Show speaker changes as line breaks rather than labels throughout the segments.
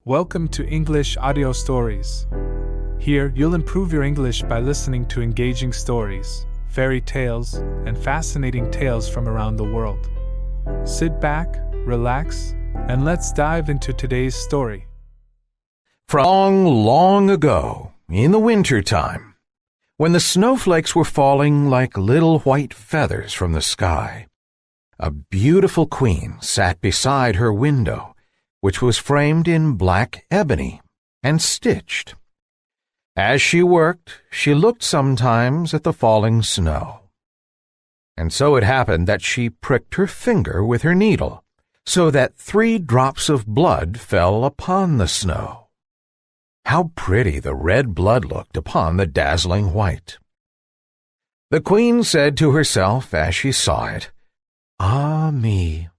Welcome to English Audio Stories. Here, you'll improve your English by listening to engaging stories, fairy tales, and fascinating tales from around the world. Sit back, relax, and let's dive into today's story.
From long, long ago, in the winter time, when the snowflakes were falling like little white feathers from the sky, a beautiful queen sat beside her window, which was framed in black ebony and stitched. As she worked, she looked sometimes at the falling snow. And so it happened that she pricked her finger with her needle, so that 3 drops of blood fell upon the snow. How pretty the red blood looked upon the dazzling white! The queen said to herself as she saw it, "Ah me!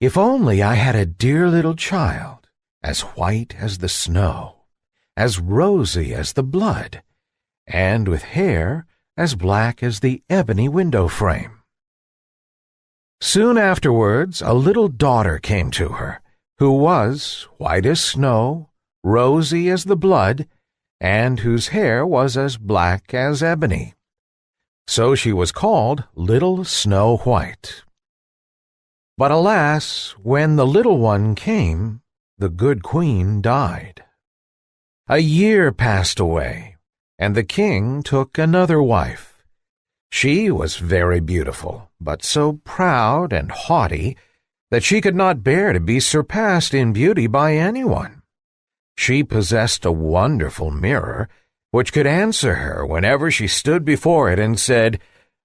If only I had a dear little child, as white as the snow, as rosy as the blood, and with hair as black as the ebony window frame." Soon afterwards, a little daughter came to her, who was white as snow, rosy as the blood, and whose hair was as black as ebony. So she was called Little Snow White. But alas, when the little one came, the good queen died. A year passed away, and the king took another wife. She was very beautiful, but so proud and haughty that she could not bear to be surpassed in beauty by anyone. She possessed a wonderful mirror, which could answer her whenever she stood before it and said,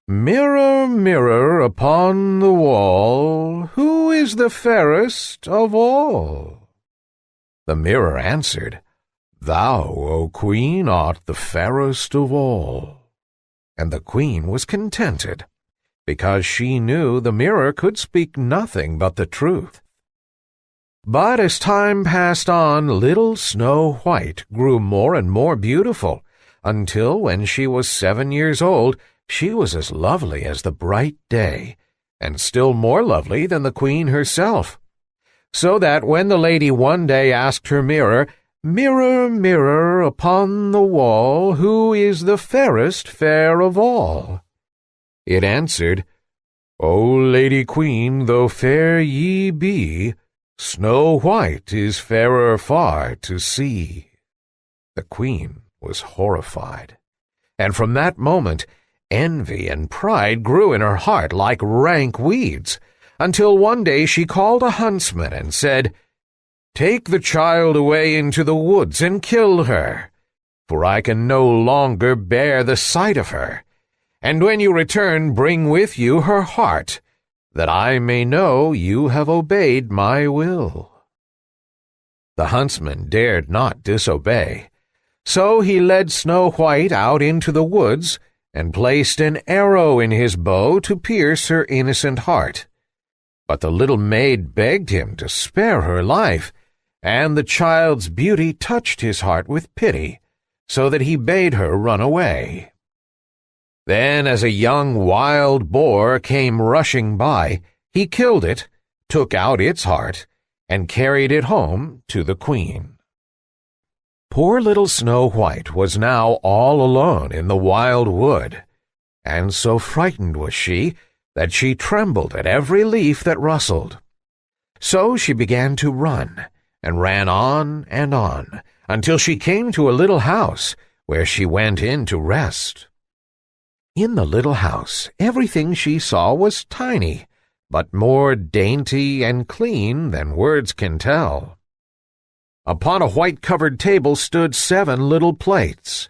"Mirror, mirror upon the wall, who is the fairest of all?" The mirror answered, "Thou, O queen, art the fairest of all." And the queen was contented, because she knew the mirror could speak nothing but the truth. But as time passed on, Little Snow White grew more and more beautiful, until when she was 7 years old, she was as lovely as the bright day, and still more lovely than the queen herself. So that when the lady one day asked her mirror, "Mirror, mirror upon the wall, who is the fairest fair of all?" it answered, "O Lady Queen, though fair ye be, Snow White is fairer far to see." The queen was horrified, and from that moment envy and pride grew in her heart like rank weeds, until one day she called a huntsman and said, "Take the child away into the woods and kill her, for I can no longer bear the sight of her. And when you return, bring with you her heart, that I may know you have obeyed my will." The huntsman dared not disobey, so he led Snow White out into the woods and placed an arrow in his bow to pierce her innocent heart. But the little maid begged him to spare her life, and the child's beauty touched his heart with pity, so that he bade her run away. Then, as a young wild boar came rushing by, he killed it, took out its heart, and carried it home to the queen. Poor little Snow White was now all alone in the wild wood, and so frightened was she that she trembled at every leaf that rustled. So she began to run, and ran on and on, until she came to a little house, where she went in to rest. In the little house, everything she saw was tiny, but more dainty and clean than words can tell. Upon a white-covered table stood 7 little plates,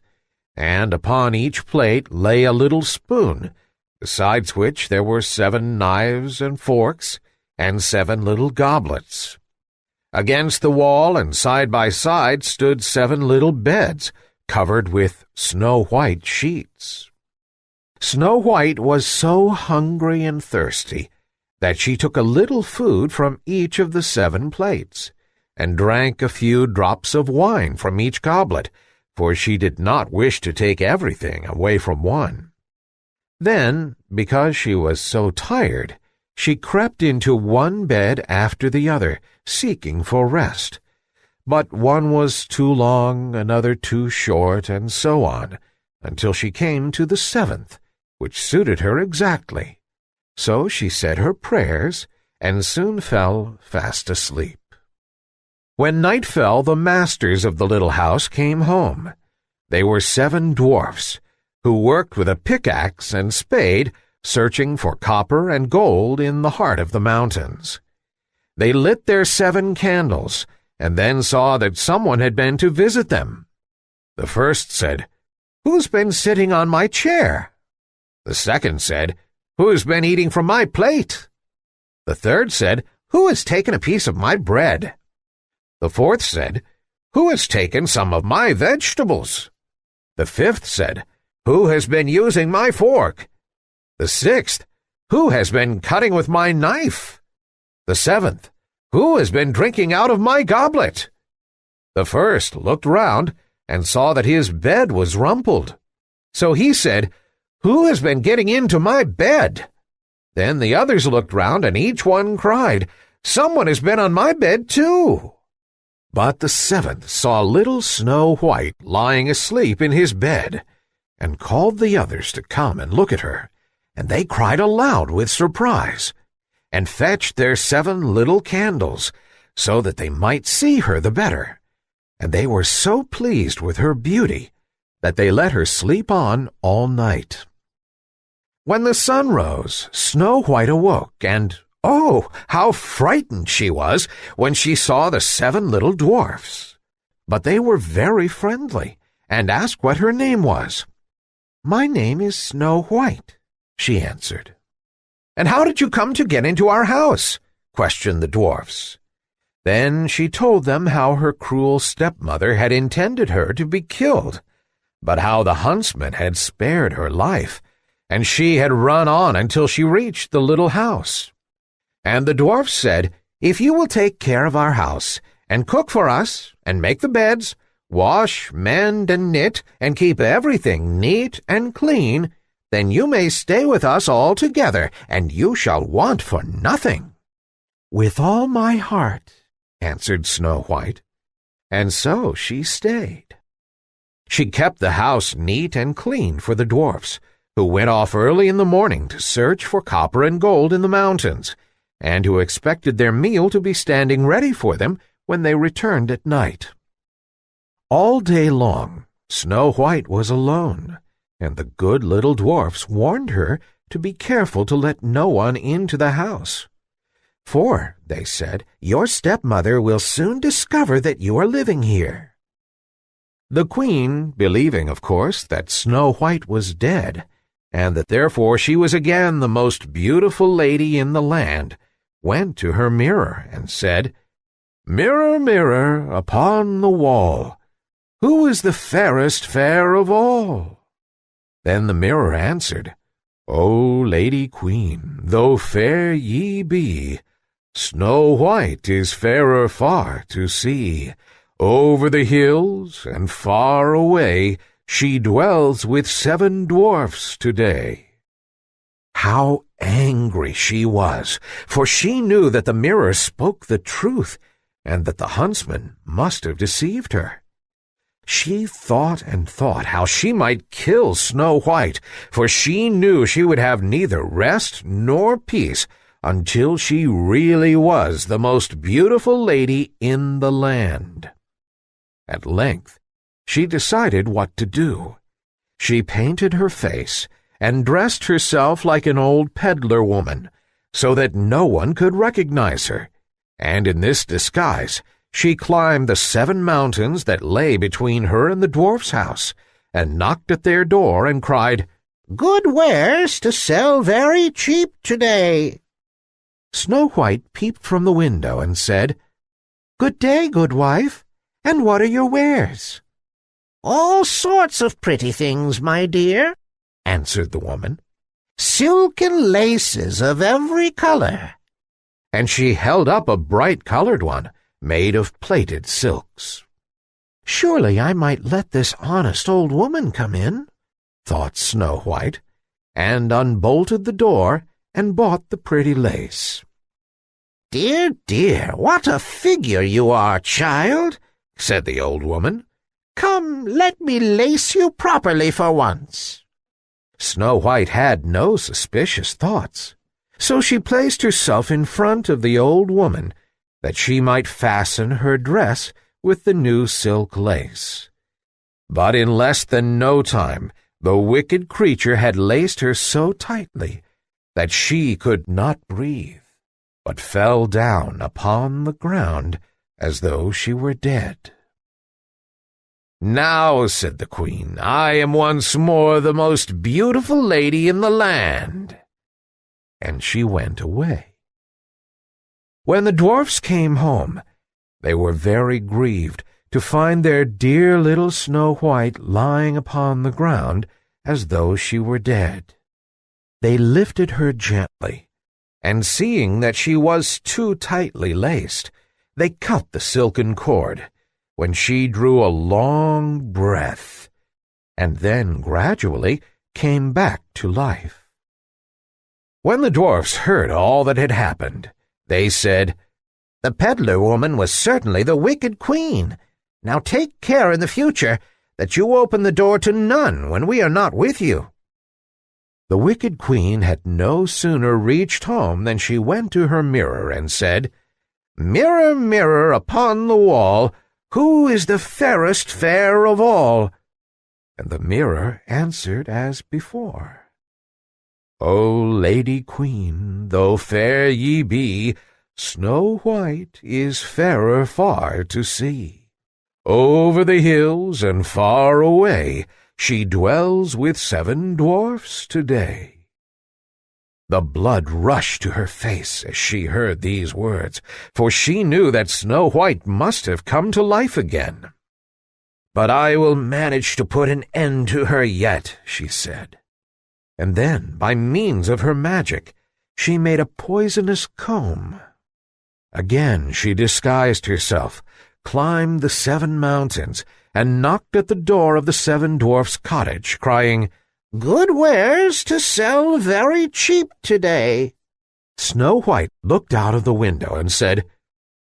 and upon each plate lay a little spoon, besides which there were 7 knives and forks, and 7 little goblets. Against the wall and side by side stood 7 little beds, covered with snow-white sheets. Snow White was so hungry and thirsty that she took a little food from each of the 7 plates, and drank a few drops of wine from each goblet, for she did not wish to take everything away from one. Then, because she was so tired, she crept into one bed after the other, seeking for rest. but one was too long, another too short, and so on, until she came to the 7th, which suited her exactly. So she said her prayers, and soon fell fast asleep. When night fell, the masters of the little house came home. They were 7 dwarfs, who worked with a pickaxe and spade, searching for copper and gold in the heart of the mountains. They lit their 7 candles, and then saw that someone had been to visit them. The first said, "Who's been sitting on my chair?" The second said, "Who's been eating from my plate?" The third said, "Who has taken a piece of my bread?" The fourth said, "Who has taken some of my vegetables?" The fifth said, "Who has been using my fork?" The sixth, "Who has been cutting with my knife?" The seventh, "Who has been drinking out of my goblet?" The first looked round and saw that his bed was rumpled. So he said, "Who has been getting into my bed?" Then the others looked round, and each one cried, "Someone has been on my bed too." But the 7th saw little Snow White lying asleep in his bed, and called the others to come and look at her, and they cried aloud with surprise, and fetched their 7 little candles, so that they might see her the better. And they were so pleased with her beauty that they let her sleep on all night. When the sun rose, Snow White awoke, and oh, how frightened she was when she saw the 7 little dwarfs. But they were very friendly, and asked what her name was. "My name is Snow White," she answered. "And how did you come to get into our house?" questioned the dwarfs. Then she told them how her cruel stepmother had intended her to be killed, but how the huntsman had spared her life, and she had run on until she reached the little house. And the dwarfs said, "If you will take care of our house, and cook for us, and make the beds, wash, mend, and knit, and keep everything neat and clean, then you may stay with us altogether, and you shall want for nothing." "With all my heart," answered Snow White. And so she stayed. She kept the house neat and clean for the dwarfs, who went off early in the morning to search for copper and gold in the mountains, and who expected their meal to be standing ready for them when they returned at night. All day long, Snow White was alone, and the good little dwarfs warned her to be careful to let no one into the house. "For," they said, "your stepmother will soon discover that you are living here." The queen, believing, of course, that Snow White was dead, and that therefore she was again the most beautiful lady in the land, went to her mirror and said, "Mirror, mirror, upon the wall, who is the fairest fair of all?" Then the mirror answered, "O Lady Queen, though fair ye be, Snow White is fairer far to see. Over the hills and far away she dwells with 7 dwarfs today." How angry she was, for she knew that the mirror spoke the truth, and that the huntsman must have deceived her. She thought and thought how she might kill Snow White, for she knew she would have neither rest nor peace until she really was the most beautiful lady in the land. At length, she decided what to do. She painted her face and dressed herself like an old peddler woman, so that no one could recognize her, and in this disguise she climbed the 7 mountains that lay between her and the dwarf's house, and knocked at their door and cried, "Good wares to sell very cheap today." Snow White peeped from the window and said, "Good day, good wife, and what are your wares?" "All sorts of pretty things, my dear," answered the woman. "Silk and laces of every color." And she held up a bright-colored one, made of plaited silks. "Surely I might let this honest old woman come in," thought Snow White, and unbolted the door and bought the pretty lace. "Dear, dear, what a figure you are, child," said the old woman.
"Come, let me lace you properly for once."
Snow White had no suspicious thoughts, so she placed herself in front of the old woman that she might fasten her dress with the new silk lace. But in less than no time, the wicked creature had laced her so tightly that she could not breathe, but fell down upon the ground as though she were dead. "Now," said the queen, "I am once more the most beautiful lady in the land." And she went away. When the dwarfs came home, they were very grieved to find their dear little Snow White lying upon the ground as though she were dead. They lifted her gently, and seeing that she was too tightly laced, they cut the silken cord, when she drew a long breath, and then gradually came back to life. When the dwarfs heard all that had happened, they said,
"The peddler woman was certainly the wicked queen. Now take care in the future that you open the door to none when we are not with you."
The wicked queen had no sooner reached home than she went to her mirror and said, "Mirror, mirror upon the wall, who is the fairest fair of all?" And the mirror answered as before, "O Lady Queen, though fair ye be, Snow White is fairer far to see. Over the hills and far away, she dwells with 7 dwarfs today." The blood rushed to her face as she heard these words, for she knew that Snow White must have come to life again. "But I will manage to put an end to her yet," she said. And then, by means of her magic, she made a poisonous comb. Again she disguised herself, climbed the 7 mountains, and knocked at the door of the 7 dwarfs' cottage, crying,
"Good wares to sell very cheap today."
Snow White looked out of the window and said,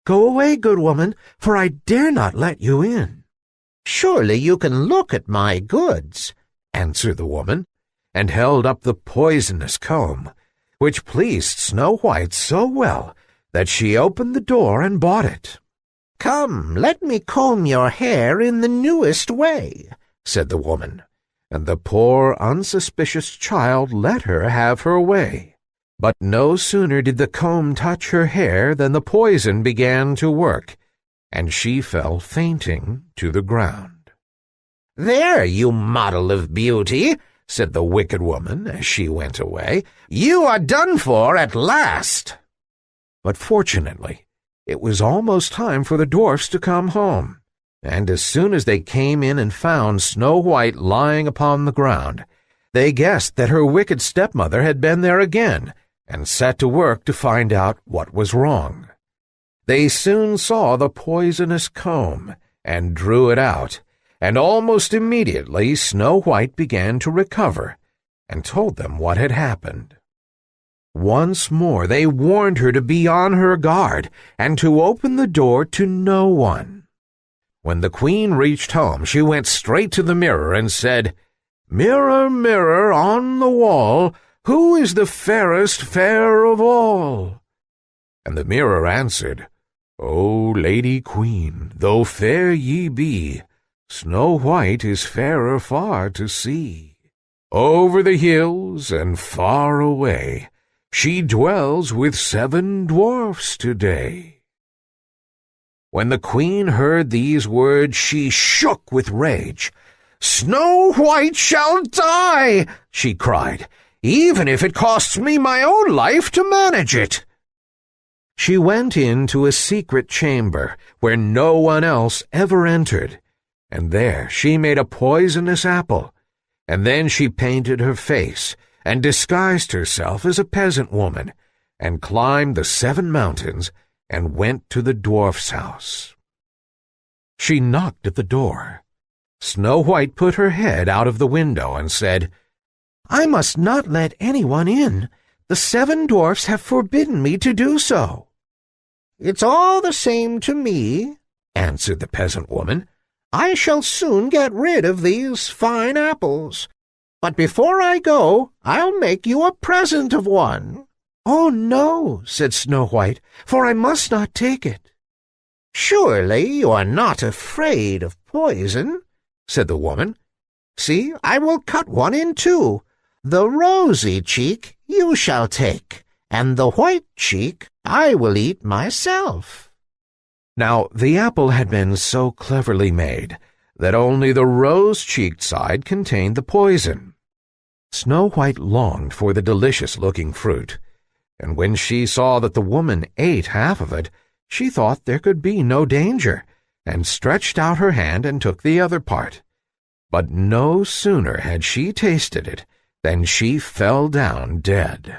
"Go away, good woman, for I dare not let you in." "Surely you can look at my goods,"
answered the woman, and held up the poisonous comb, which pleased Snow White so well that she opened the door and bought it.
"Come, let me comb your hair in the newest way,"
said the woman, and the poor unsuspicious child let her have her way. But no sooner did the comb touch her hair than the poison began to work, and she fell fainting to the ground.
"There, you model of beauty," said the wicked woman as she went away. "You are done for at last."
But fortunately, it was almost time for the dwarfs to come home, and as soon as they came in and found Snow White lying upon the ground, they guessed that her wicked stepmother had been there again, and set to work to find out what was wrong. They soon saw the poisonous comb, and drew it out, and almost immediately Snow White began to recover, and told them what had happened. Once more they warned her to be on her guard, and to open the door to no one. When the queen reached home, she went straight to the mirror and said, "Mirror, mirror on the wall, who is the fairest fair of all?" And the mirror answered, "O Lady Queen, though fair ye be, Snow White is fairer far to see. Over the hills and far away, she dwells with 7 dwarfs today." When the queen heard these words, she shook with rage. "Snow White shall die," she cried, "even if it costs me my own life to manage it." She went into a secret chamber where no one else ever entered, and there she made a poisonous apple, and then she painted her face and disguised herself as a peasant woman, and climbed the 7 mountains and went to the dwarf's house. She knocked at the door. Snow White put her head out of the window and said, "I must not let anyone in. The 7 dwarfs have forbidden me to do so."
"It's all the same to me," answered the peasant woman. "I shall soon get rid of these fine apples. But before I go, I'll make you a present of one." "Oh, no," said Snow White, "for I must not take it." "Surely you are not afraid of poison," said the woman. "See, I will cut one in two. The rosy cheek you shall take, and the white cheek I will eat myself."
Now the apple had been so cleverly made that only the rose-cheeked side contained the poison. Snow White longed for the delicious-looking fruit, and when she saw that the woman ate half of it, she thought there could be no danger, and stretched out her hand and took the other part. But no sooner had she tasted it than she fell down dead.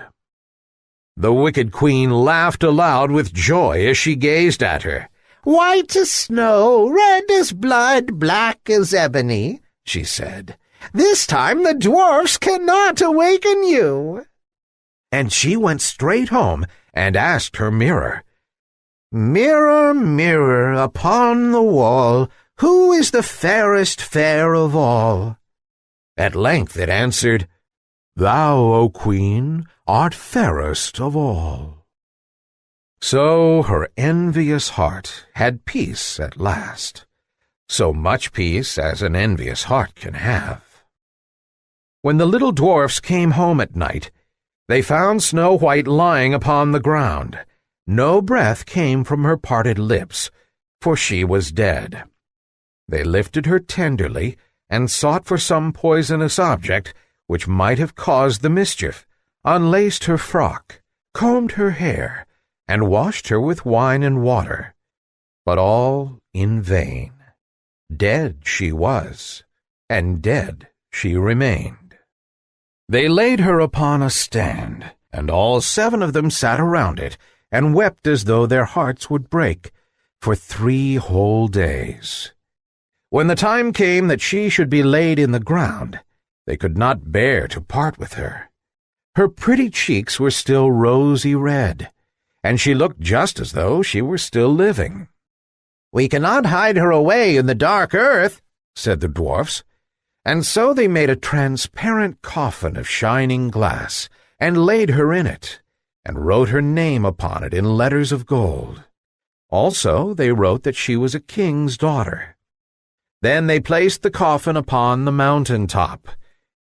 The wicked queen laughed aloud with joy as she gazed at her.
"White as snow, red as blood, black as ebony," she said. "This time the dwarfs cannot awaken you."
And she went straight home and asked her mirror,
"Mirror, mirror upon the wall, who is the fairest fair of all?"
At length it answered, "Thou, O Queen, art fairest of all." So her envious heart had peace at last, so much peace as an envious heart can have. When the little dwarfs came home at night, they found Snow White lying upon the ground. No breath came from her parted lips, for she was dead. They lifted her tenderly and sought for some poisonous object which might have caused the mischief, unlaced her frock, combed her hair, and washed her with wine and water. But all in vain. Dead she was, and dead she remained. They laid her upon a stand, and all 7 of them sat around it, and wept as though their hearts would break, for 3 whole days. When the time came that she should be laid in the ground, they could not bear to part with her. Her pretty cheeks were still rosy red, and she looked just as though she were still living.
"We cannot hide her away in the dark earth," said the dwarfs. And so they made a transparent coffin of shining glass, and laid her in it, and wrote her name upon it in letters of gold. Also they wrote that she was a king's daughter. Then they placed the coffin upon the mountain top,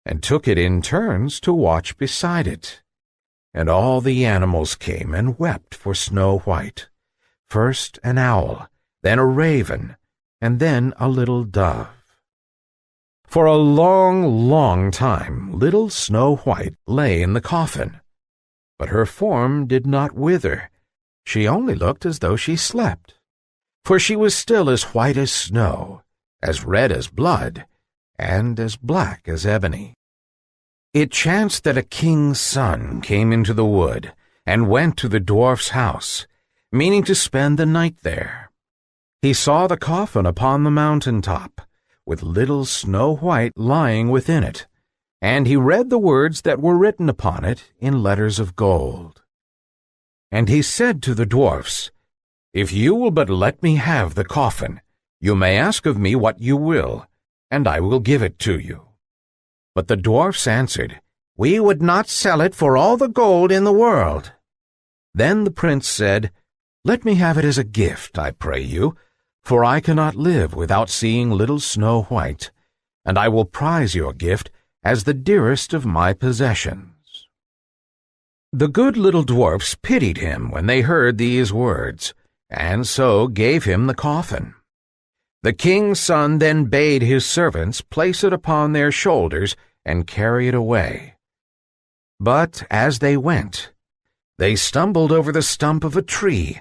and took it in turns to watch beside it. And all the animals came and wept for Snow White, first an owl, then a raven, and then a little dove. For a long, long time little Snow White lay in the coffin, but her form did not wither. She only looked as though she slept, for she was still as white as snow, as red as blood, and as black as ebony. It chanced that a king's son came into the wood and went to the dwarf's house, meaning to spend the night there. He saw the coffin upon the mountain top, with little Snow White lying within it, and he read the words that were written upon it in letters of gold. And he said to the dwarfs, "If you will but let me have the coffin, you may ask of me what you will, and I will give it to you." But the dwarfs answered, "We would not sell it for all the gold in the world." Then the prince said, "Let me have it as a gift, I pray you, for I cannot live without seeing little Snow White, and I will prize your gift as the dearest of my possessions." The good little dwarfs pitied him when they heard these words, and so gave him the coffin. The king's son then bade his servants place it upon their shoulders and carry it away. But as they went, they stumbled over the stump of a tree,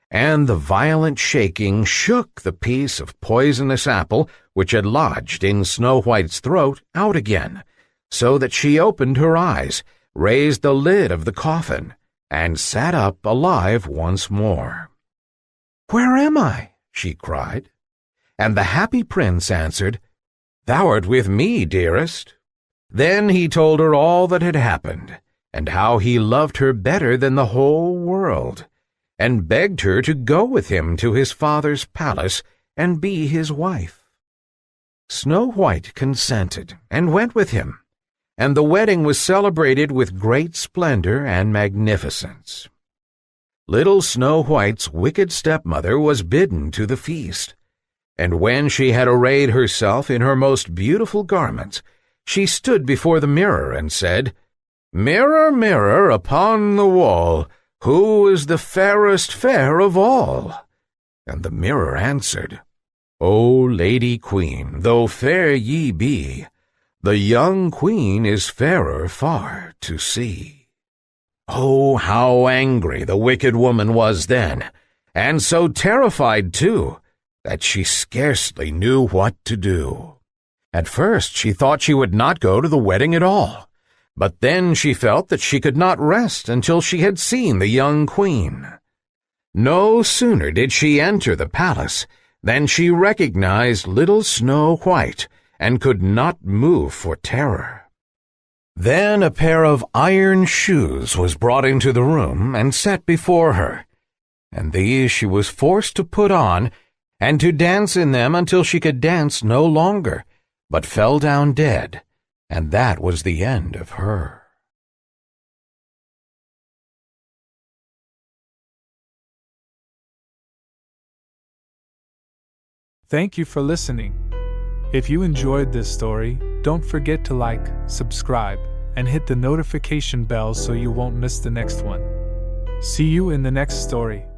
and the violent shaking shook the piece of poisonous apple which had lodged in Snow White's throat out again, so that she opened her eyes, raised the lid of the coffin, and sat up alive once more. "Where am I?" she cried. And the happy prince answered, "Thou art with me, dearest." Then he told her all that had happened, and how he loved her better than the whole world, and begged her to go with him to his father's palace and be his wife. Snow White consented and went with him, and the wedding was celebrated with great splendor and magnificence. Little Snow White's wicked stepmother was bidden to the feast, and when she had arrayed herself in her most beautiful garments, she stood before the mirror and said, "Mirror, mirror upon the wall, who is the fairest fair of all?" And the mirror answered, "O Lady Queen, though fair ye be, the young queen is fairer far to see." Oh, how angry the wicked woman was then, and so terrified too, that she scarcely knew what to do. At first she thought she would not go to the wedding at all, but then she felt that she could not rest until she had seen the young queen. No sooner did she enter the palace than she recognized little Snow White and could not move for terror. Then a pair of iron shoes was brought into the room and set before her, and these she was forced to put on and to dance in them until she could dance no longer, but fell down dead, and that was the end of her.
Thank you for listening. If you enjoyed this story, don't forget to like, subscribe, and hit the notification bell so you won't miss the next one. See you in the next story.